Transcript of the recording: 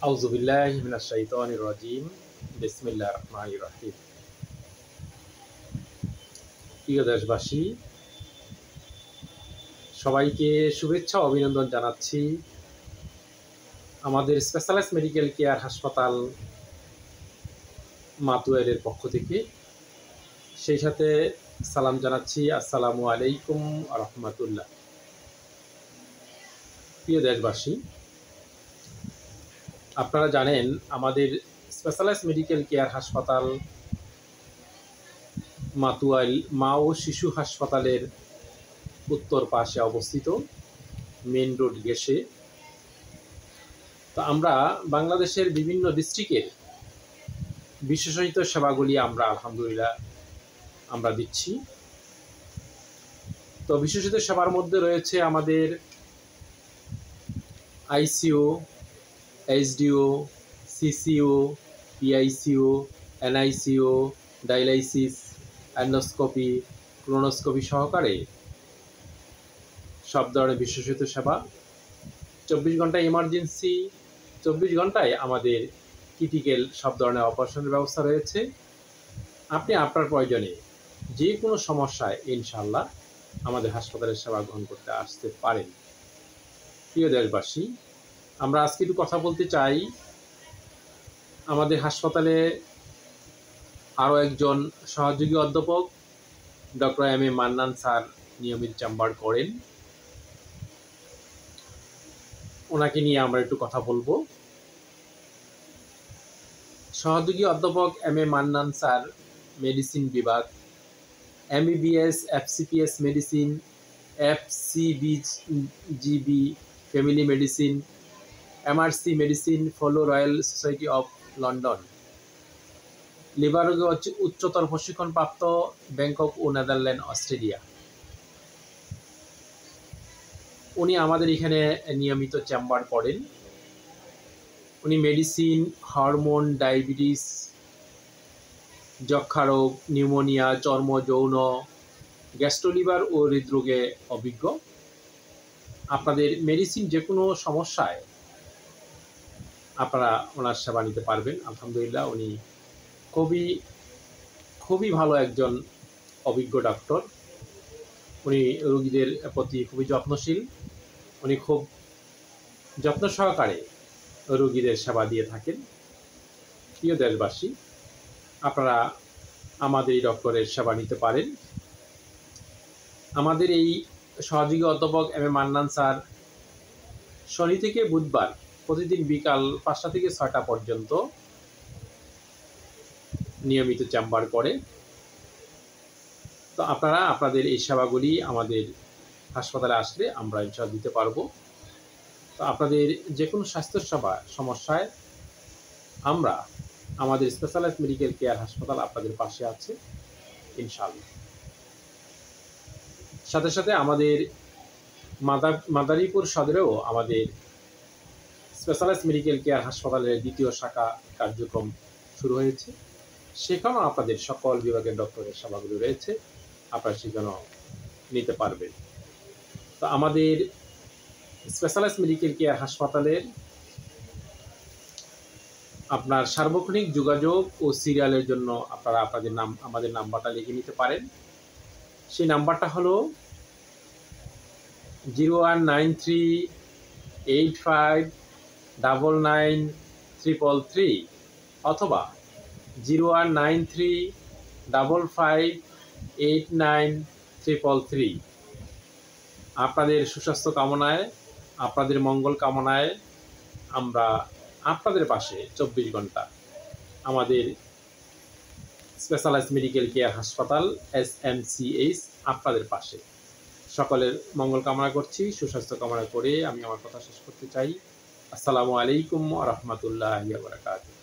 আউযুবিল্লাহি মিনাশ শাইতানির রাজিম। বিসমিল্লাহির রহমানির রহিম। প্রিয় দেশবাসী, সবাইকে শুভেচ্ছা ও অভিনন্দন জানাচ্ছি আমাদের স্পেশালাইজড মেডিকেল কেয়ার হাসপাতাল মাতুয়াইলের পক্ষ থেকে। সেই সাথে সালাম জানাচ্ছি, আসসালামু আলাইকুম ওয়া রাহমাতুল্লাহ। প্রিয় দেশবাসী, আপনারা জানেন আমাদের স্পেশালাইজড মেডিকেল কেয়ার হাসপাতাল মাতুয়াইল মা ও শিশু হাসপাতালের উত্তর পাশে অবস্থিত, মেইন রোড ঘেঁষে। তো আমরা বাংলাদেশের বিভিন্ন ডিস্ট্রিক্টের বিশেষায়িত সেবাগুলি আমরা আলহামদুলিল্লাহ আমরা দিচ্ছি। তো বিশেষিত সেবার মধ্যে রয়েছে আমাদের ICU, HDU, CCU, PICU, NICU, dialysis, endoscopy, colonoscopy সহকারে সব ধরনের বিশেষিত সেবা। 24 ঘন্টা ইমার্জেন্সি, 24 ঘন্টায় আমাদের ক্রিটিক্যাল সব ধরনের অপারেশনের ব্যবস্থা রয়েছে। আপনি আপনার প্রয়োজনে যে কোনো সমস্যায় ইনশাআল্লাহ আমাদের হাসপাতালের সেবা গ্রহণ করতে আসতে পারেন। প্রিয় দেশবাসী, আমরা আজকে একটু কথা বলতে চাই আমাদের হাসপাতালে আরও একজন সহযোগী অধ্যাপক doctor M A Mannan sir নিয়মিত চেম্বার করেন। ওনাকে নিয়ে আমরা একটু কথা বলবো। সহযোগী অধ্যাপক M A Mannan sir medicine বিভাগ, MBBS, FCPS medicine, FCBGB family medicine, MRC medicine, fellow Royal Society of London, liver রোগে উচ্চতর প্রশিক্ষণপ্রাপ্ত, ব্যাংকক ও নেদারল্যান্ড, অস্ট্রেলিয়া। উনি আমাদের এখানে নিয়মিত চেম্বার করেন। উনি মেডিসিন, হরমোন, ডায়াবেটিস, যক্ষা রোগ, নিউমোনিয়া, চর্ম, যৌন, গ্যাস্ট্রোলিভার ও হৃদরোগে অভিজ্ঞ। আপনাদের মেডিসিন যে কোনো সমস্যায় আপনারা ওনার সেবা নিতে পারবেন। আলহামদুলিল্লাহ উনি খুবই ভালো একজন অভিজ্ঞ ডক্টর। উনি রোগীদের প্রতি খুবই যত্নশীল। উনি খুব যত্ন সহকারে রোগীদের সেবা দিয়ে থাকেন। প্রিয় দেশবাসী, আপনারা আমাদের এই ডক্টরের সেবা নিতে পারেন। আমাদের এই সহযোগী অধ্যাপক এম এ মান্নান স্যার শনি থেকে বুধবার প্রতিদিন বিকাল 5টা থেকে 6টা পর্যন্ত নিয়মিত চেম্বার করে। তো আপনারা আপনাদের এই সেবাগুলি আমাদের হাসপাতালে আসলে আমরা ইনশাআল্লাহ দিতে পারবো। তো আপনাদের যে কোনো স্বাস্থ্য সেবা সমস্যায় আমরা আমাদের স্পেশালাইজড মেডিকেল কেয়ার হাসপাতাল আপনাদের পাশে আছে ইনশাআল্লাহ। সাথে সাথে আমাদের মাদারীপুর সদরেও আমাদের স্পেশালাইজড মেডিকেল কেয়ার হাসপাতালের দ্বিতীয় শাখা কার্যক্রম শুরু হয়েছে। সেখানেও আপনাদের সকল বিভাগের ডক্টরের সেবাগুলো রয়েছে, আপনারা সেখানেও নিতে পারবেন। তো আমাদের স্পেশালাইজড মেডিকেল কেয়ার হাসপাতালের আপনার সার্বক্ষণিক যোগাযোগ ও সিরিয়ালের জন্য আপনারা আপনাদের আমাদের নাম্বারটা লিখে নিতে পারেন। সেই নাম্বারটা হলো 019385993333 অথবা 019355893333। আপনাদের সুস্বাস্থ্য কামনায়, আপনাদের মঙ্গল কামনায় আমরা আপনাদের পাশে 24 ঘন্টা আমাদের স্পেশালাইজড মেডিকেল কেয়ার হাসপাতাল SMCH আপনাদের পাশে। সকলের মঙ্গল কামনা করছি, সুস্বাস্থ্য কামনা করে আমি আমার কথা শেষ করতে চাই। আসসালামু আলাইকুম ওয়া রাহমাতুল্লাহি ওয়া বারাকাতুহু।